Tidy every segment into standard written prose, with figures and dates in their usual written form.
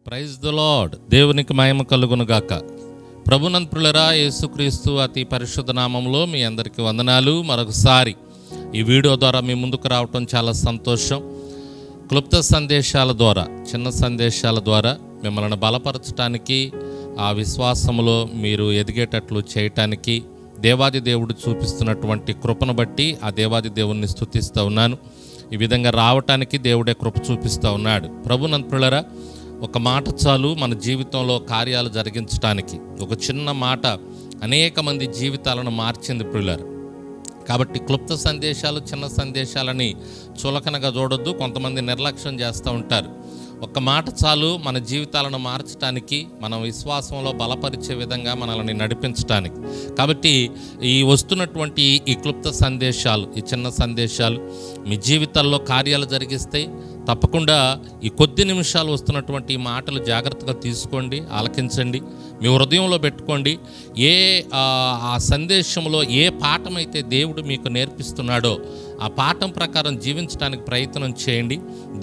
Praise the lord. దేవునికి మహిమ కలుగును గాక. ప్రభునంతులరా, యేసుక్రీస్తు అతి పరిశుద్ధ నామంలో మీ అందరికీ వందనాలు. మరొకసారి ఈ వీడియో ద్వారా మీ ముందుకు రావటం చాలా సంతోషం. క్లుప్త సందేశాల ద్వారా, చిన్న సందేశాల ద్వారా మిమ్మల్ని బలపరచడానికి, ఆ విశ్వాసములో మీరు ఎదిగేటట్లు చేయటానికి దేవాది దేవుడు చూపిస్తున్నటువంటి కృపను బట్టి ఆ దేవాది దేవుణ్ణి స్తుతిస్తూ ఉన్నాను. ఈ విధంగా రావటానికి దేవుడే కృప చూపిస్తూ ఉన్నాడు. ప్రభునంతులరా, ఒక మాట చాలు మన జీవితంలో కార్యాలు జరిగించడానికి. ఒక చిన్న మాట అనేక మంది జీవితాలను మార్చింది ప్రియులారా. కాబట్టి క్లుప్త సందేశాలు, చిన్న సందేశాలని చులకనగా చూడొద్దు. కొంతమంది నిర్లక్ష్యం చేస్తూ ఉంటారు. ఒక్క మాట చాలు మన జీవితాలను మార్చడానికి, మన విశ్వాసంలో బలపరిచే విధంగా మనల్ని నడిపించడానికి. కాబట్టి ఈ వస్తున్నటువంటి ఈ క్లుప్త సందేశాలు, ఈ చిన్న సందేశాలు మీ జీవితాల్లో కార్యాలు జరిగిస్తాయి. తప్పకుండా ఈ కొద్ది నిమిషాలు వస్తున్నటువంటి ఈ మాటలు జాగ్రత్తగా తీసుకోండి, ఆలకించండి, మీ హృదయంలో పెట్టుకోండి. ఆ సందేశంలో ఏ పాఠమైతే దేవుడు మీకు నేర్పిస్తున్నాడో ఆ పాఠం ప్రకారం జీవించడానికి ప్రయత్నం చేయండి.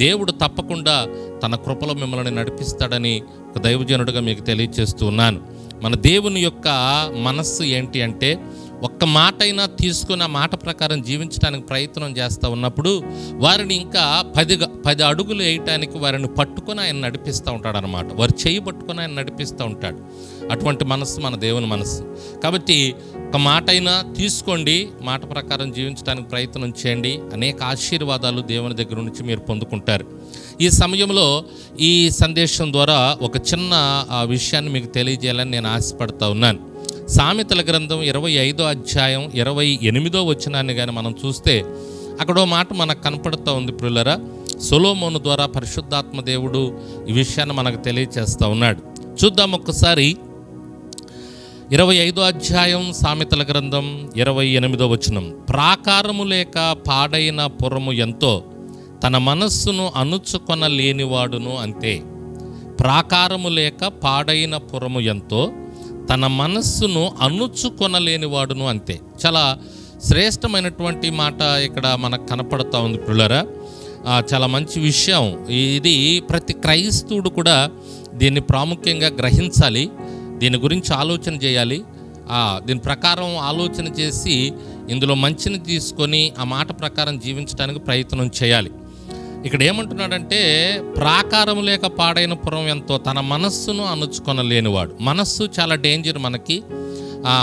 దేవుడు తప్పకుండా తన కృపలో మిమ్మల్ని నడిపిస్తాడని ఒక దైవజనుడిగా మీకు తెలియజేస్తూ ఉన్నాను. మన దేవుని యొక్క మనస్సు ఏంటి అంటే, ఒక్క మాట అయినా తీసుకుని ఆ మాట ప్రకారం జీవించడానికి ప్రయత్నం చేస్తూ ఉన్నప్పుడు వారిని ఇంకా 10 అడుగులు వేయటానికి వారిని పట్టుకొని ఆయన నడిపిస్తూ ఉంటాడు అన్నమాట. వారు చేయి పట్టుకొని ఆయన నడిపిస్తూ ఉంటాడు. అటువంటి మనస్సు మన దేవుని మనస్సు. కాబట్టి ఒక మాట అయినా తీసుకోండి, మాట ప్రకారం జీవించడానికి ప్రయత్నం చేయండి. అనేక ఆశీర్వాదాలు దేవుని దగ్గర నుంచి మీరు పొందుకుంటారు. ఈ సమయంలో ఈ సందేశం ద్వారా ఒక చిన్న విషయాన్ని మీకు తెలియజేయాలని నేను ఆశపడతా ఉన్నాను. సామెతల గ్రంథం 25వ అధ్యాయం 28వ వచనాన్ని కానీ మనం చూస్తే అక్కడో మాట మనకు కనపడుతూ ఉంది ప్రియులారా. సొలొమోను ద్వారా పరిశుద్ధాత్మ దేవుడు ఈ విషయాన్ని మనకు తెలియచేస్తూ ఉన్నాడు. చూద్దాం ఒక్కసారి. 25వ అధ్యాయం సామెతల గ్రంథం 28వ వచనం. ప్రాకారము లేక పాడైన పురము ఎంతో, తన మనస్సును అణుచుకొన లేనివాడును అంతే. ప్రాకారము లేక పాడైన పురము ఎంతో, తన మనస్సును అణుచుకొనలేనివాడును అంతే. చాలా శ్రేష్టమైనటువంటి మాట ఇక్కడ మనకు కనపడుతూ ఉంది ప్రియులారా. చాలా మంచి విషయం ఇది. ప్రతి క్రైస్తవుడు కూడా దీన్ని ప్రాముఖ్యంగా గ్రహించాలి, దీని గురించి ఆలోచన చేయాలి, దీని ప్రకారం ఆలోచన చేసి ఇందులో మంచిని తీసుకొని ఆ మాట ప్రకారం జీవించడానికి ప్రయత్నం చేయాలి. ఇక్కడ ఏమంటున్నాడంటే, ప్రాకారం లేక పాడైన పురం ఎంతో, తన మనస్సును అణుచుకొనలేనివాడు. మనస్సు చాలా డేంజర్ మనకి.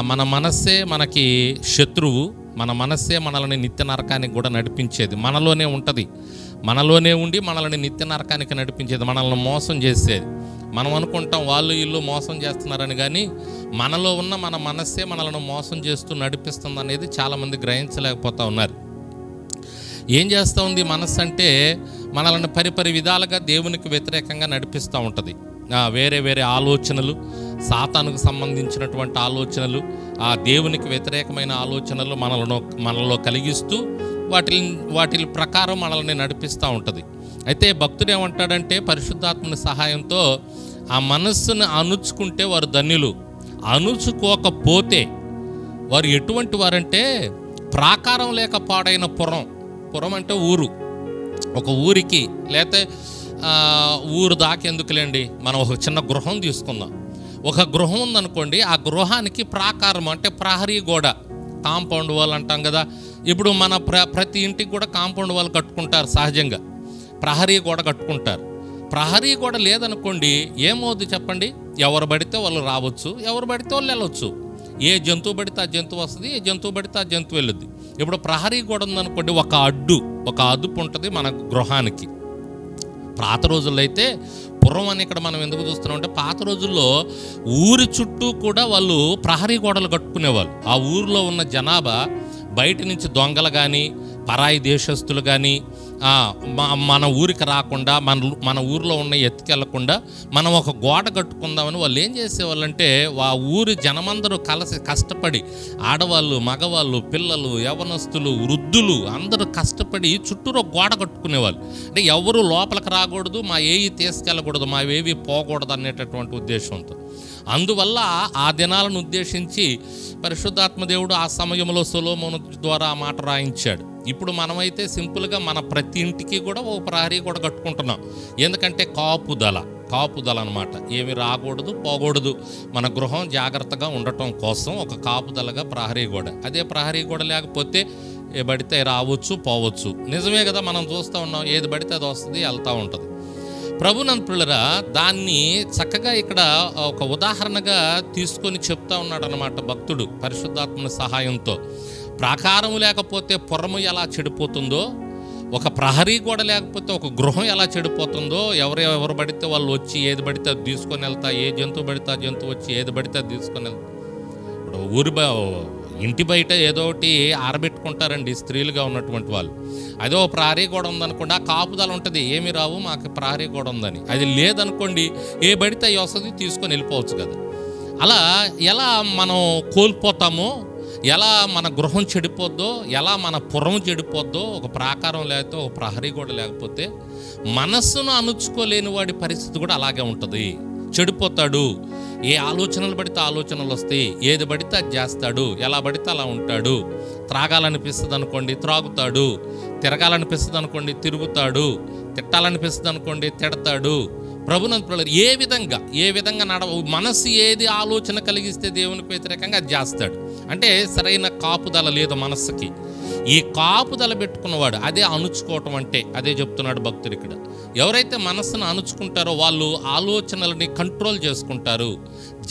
మన మనస్సే మనకి శత్రువు. మన మనస్సే మనల్ని నిత్య నరకానికి కూడా నడిపించేది. మనలోనే ఉంటుంది, మనలోనే ఉండి మనల్ని నిత్య నరకానికి నడిపించేది, మనల్ని మోసం చేసేది. మనం అనుకుంటాం వాళ్ళు వీళ్ళు మోసం చేస్తున్నారని, కానీ మనలో ఉన్న మన మనస్సే మనల్ని మోసం చేస్తూ నడిపిస్తుంది అనేది చాలామంది గ్రహించలేకపోతూ ఉన్నారు. ఏం చేస్తూ ఉంది మనస్సు అంటే, మనల్ని పరిపరి విధాలుగా దేవునికి వ్యతిరేకంగా నడిపిస్తూ ఉంటుంది. వేరే వేరే ఆలోచనలు, సాతానుకు సంబంధించినటువంటి ఆలోచనలు, దేవునికి వ్యతిరేకమైన ఆలోచనలు మనలో కలిగిస్తూ వాటి ప్రకారం మనల్ని నడిపిస్తూ ఉంటుంది. అయితే భక్తుడు ఏమంటాడంటే, పరిశుద్ధాత్మని సహాయంతో ఆ మనస్సును అణుచుకుంటే వారు ధన్యులు, అణుచుకోకపోతే వారు ఎటువంటి వారంటే, ప్రాకారం లేక పాడైన పురం అంటే ఊరు. ఒక ఊరికి లేకపోతే ఊరు దాకెందుకులేండి, మనం ఒక చిన్న గృహం తీసుకుందాం. ఒక గృహం ఉందనుకోండి, ఆ గృహానికి ప్రాకారం అంటే ప్రహరీ గోడ, కాంపౌండ్ వాల్ అంటాం కదా. ఇప్పుడు మన ప్రతి ఇంటికి కూడా కాంపౌండ్ వాల్ కట్టుకుంటారు సహజంగా, ప్రహరీ గోడ కట్టుకుంటారు. ప్రహరీ గోడ లేదనుకోండి ఏమవుద్ది చెప్పండి? ఎవరు పడితే వాళ్ళు రావచ్చు, ఎవరు పడితే వాళ్ళు వెళ్ళవచ్చు. ఏ జంతువు పడితే ఆ జంతువు వస్తుంది, ఏ జంతువు పడితే ఆ జంతువు వెళ్ళుద్ది. ఇప్పుడు ప్రహరీ గోడ ఉందనుకోండి, ఒక అదుపు ఉంటుంది మన గృహానికి. పాత రోజుల్లో అయితే పురం అని ఇక్కడ మనం ఎందుకు చూస్తున్నాం అంటే, పాత రోజుల్లో ఊరి చుట్టూ కూడా వాళ్ళు ప్రహరీ గోడలు కట్టుకునేవాళ్ళు. ఆ ఊరిలో ఉన్న జనాభా బయట నుంచి దొంగలు కానీ, పరాయి దేశస్తులు కానీ మన ఊరికి రాకుండా, మన ఊరిలో ఉన్న ఎత్తుకెళ్లకుండా మనం ఒక గోడ కట్టుకుందామని వాళ్ళు ఏం చేసేవాళ్ళంటే, ఆ ఊరి జనమందరూ కలిసి కష్టపడి, ఆడవాళ్ళు, మగవాళ్ళు, పిల్లలు, యవనస్తులు, వృద్ధులు అందరూ కష్టపడి చుట్టూరు గోడ కట్టుకునేవాళ్ళు. అంటే ఎవరు లోపలికి రాకూడదు, మా ఏవి తీసుకెళ్ళకూడదు, మా ఏవి పోకూడదు అనేటటువంటి ఉద్దేశంతో. అందువల్ల ఆ దినాలను ఉద్దేశించి పరిశుద్ధాత్మ దేవుడు ఆ సమయంలో సొలొమోను ద్వారా ఆ మాట రాయించాడు. ఇప్పుడు మనమైతే సింపుల్గా మన ప్రతి ఇంటికి కూడా ఓ ప్రహరీ కూడా కట్టుకుంటున్నాం. ఎందుకంటే కాపుదల అనమాట. ఏమి రాకూడదు, పోకూడదు, మన గృహం జాగ్రత్తగా ఉండటం కోసం ఒక కాపుదలగా ప్రహరీ గోడ. అదే ప్రహరీ గోడ లేకపోతే ఏ పడితే రావచ్చు, పోవచ్చు. నిజమే కదా, మనం చూస్తూ ఉన్నాం, ఏది పడితే అది వస్తుంది, వెళ్తూ ఉంటుంది. ప్రభునంతులరా, దాన్ని చక్కగా ఇక్కడ ఒక ఉదాహరణగా తీసుకొని చెప్తా ఉన్నాడు అన్నమాట భక్తుడు పరిశుద్ధాత్మని సహాయంతో. ప్రాకారము లేకపోతే పురము ఎలా చెడిపోతుందో, ఒక ప్రహరీ గోడ లేకపోతే ఒక గృహం ఎలా చెడిపోతుందో, ఎవరు పడితే వాళ్ళు వచ్చి ఏది పడితే అది తీసుకొని వెళ్తా, ఏ జంతువు పడితే ఆ జంతువు వచ్చి ఏది పడితే అది తీసుకొని వెళ్తా. ఇప్పుడు ఇంటి బయట ఏదో ఒకటి ఆరబెట్టుకుంటారండి స్త్రీలుగా ఉన్నటువంటి వాళ్ళు. అదో ప్రహరీ గోడ ఉందనుకోండి, ఆ కాపుదల ఉంటుంది, ఏమి రావు మాకు ప్రహరీ గోడ ఉందని. అది లేదనుకోండి, ఏ పడితే అవి వస్తుంది, తీసుకొని వెళ్ళిపోవచ్చు కదా. అలా ఎలా మనం కోల్పోతామో, ఎలా మన గృహం చెడిపోద్దో, ఎలా మన పురం చెడిపోద్దో, ఒక ప్రాకారం లేకపోతే ఒక ప్రహరీ గోడ లేకపోతే మనస్సును అణుచుకోలేని వాడి పరిస్థితి కూడా అలాగే ఉంటుంది. చెడిపోతాడు. ఏ ఆలోచనలు పడితే ఆలోచనలు వస్తాయి, ఏది పడితే అది చేస్తాడు, ఎలా పడితే అలా ఉంటాడు. త్రాగాలనిపిస్తుంది అనుకోండి, త్రాగుతాడు. తిరగాలనిపిస్తుంది అనుకోండి, తిరుగుతాడు. తిట్టాలనిపిస్తుంది అనుకోండి, తిడతాడు. ప్రభునంతుడు ఏ విధంగా మనసు ఏది ఆలోచన కలిగిస్తే దేవునికి వ్యతిరేకంగా అది చేస్తాడు. అంటే సరైన కాపుదల లేదు మనస్సుకి. ఈ కాపుదల పెట్టుకున్నవాడు, అదే అణుచుకోవటం అంటే, అదే చెప్తున్నాడు భక్తుడు ఇక్కడ. ఎవరైతే మనస్సును అణుచుకుంటారో వాళ్ళు ఆలోచనలని కంట్రోల్ చేసుకుంటారు,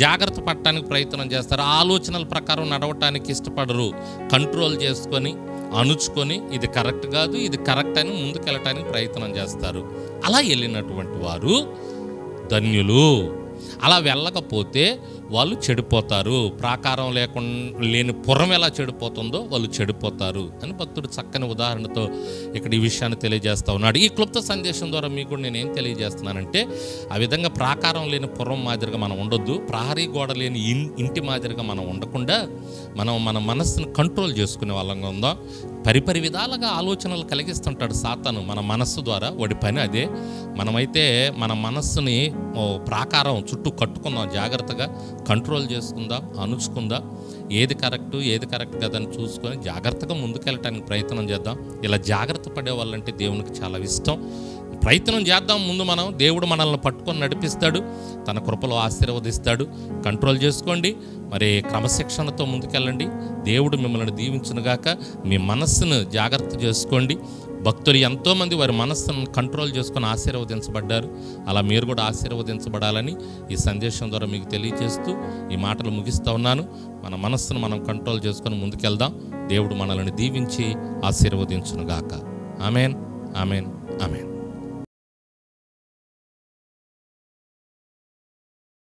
జాగ్రత్త పడటానికి ప్రయత్నం చేస్తారు, ఆలోచనల ప్రకారం నడవటానికి ఇష్టపడరు. కంట్రోల్ చేసుకొని, అణుచుకొని, ఇది కరెక్ట్ కాదు, ఇది కరెక్ట్ అని ముందుకెళ్ళటానికి ప్రయత్నం చేస్తారు. అలా వెళ్ళినటువంటి వారు ధన్యులు. అలా వెళ్ళకపోతే వాళ్ళు చెడిపోతారు. ప్రాకారం లేని పురం ఎలా చెడిపోతుందో వాళ్ళు చెడిపోతారు అని భక్తుడు చక్కని ఉదాహరణతో ఇక్కడ ఈ విషయాన్ని తెలియజేస్తూ ఉన్నాడు. ఈ క్లుప్త సందేశం ద్వారా మీకు నేనేం తెలియజేస్తున్నానంటే, ఆ విధంగా ప్రాకారం లేని పురం మాదిరిగా మనం ఉండొద్దు, ప్రహరీ గోడ లేని ఇంటి మాదిరిగా మనం ఉండకుండా మనం మన మనస్సును కంట్రోల్ చేసుకునే వాళ్ళంగా ఉందాం. పరిపరి విధాలుగా ఆలోచనలు కలిగిస్తుంటాడు సాతాను మన మనస్సు ద్వారా. వాడి పని అదే. మనమైతే మన మనస్సుని ప్రాకారం చుట్టూ కట్టుకుందాం, జాగ్రత్తగా కంట్రోల్ చేసుకుందాం, అణుచుకుందాం. ఏది కరెక్ట్ కదని చూసుకొని జాగ్రత్తగా ముందుకెళ్ళటానికి ప్రయత్నం చేద్దాం. ఇలా జాగ్రత్త పడే వాళ్ళంటే దేవునికి చాలా ఇష్టం. ప్రయత్నం చేద్దాం. ముందు మనం, దేవుడు మనల్ని పట్టుకొని నడిపిస్తాడు, తన కృపలో ఆశీర్వదిస్తాడు. కంట్రోల్ చేసుకోండి, మరి క్రమశిక్షణతో ముందుకెళ్ళండి. దేవుడు మిమ్మల్ని దీవించునుగాక. మీ మనస్సును జాగ్రత్త చేసుకోండి. భక్తులు ఎంతోమంది వారి మనస్సును కంట్రోల్ చేసుకొని ఆశీర్వదించబడ్డారు. అలా మీరు కూడా ఆశీర్వదించబడాలని ఈ సందేశం ద్వారా మీకు తెలియజేస్తూ ఈ మాటలు ముగిస్తూ ఉన్నాను. మన మనస్సును మనం కంట్రోల్ చేసుకొని ముందుకెళ్దాం. దేవుడు మనల్ని దీవించి ఆశీర్వదించునుగాక. Amen, amen, amen.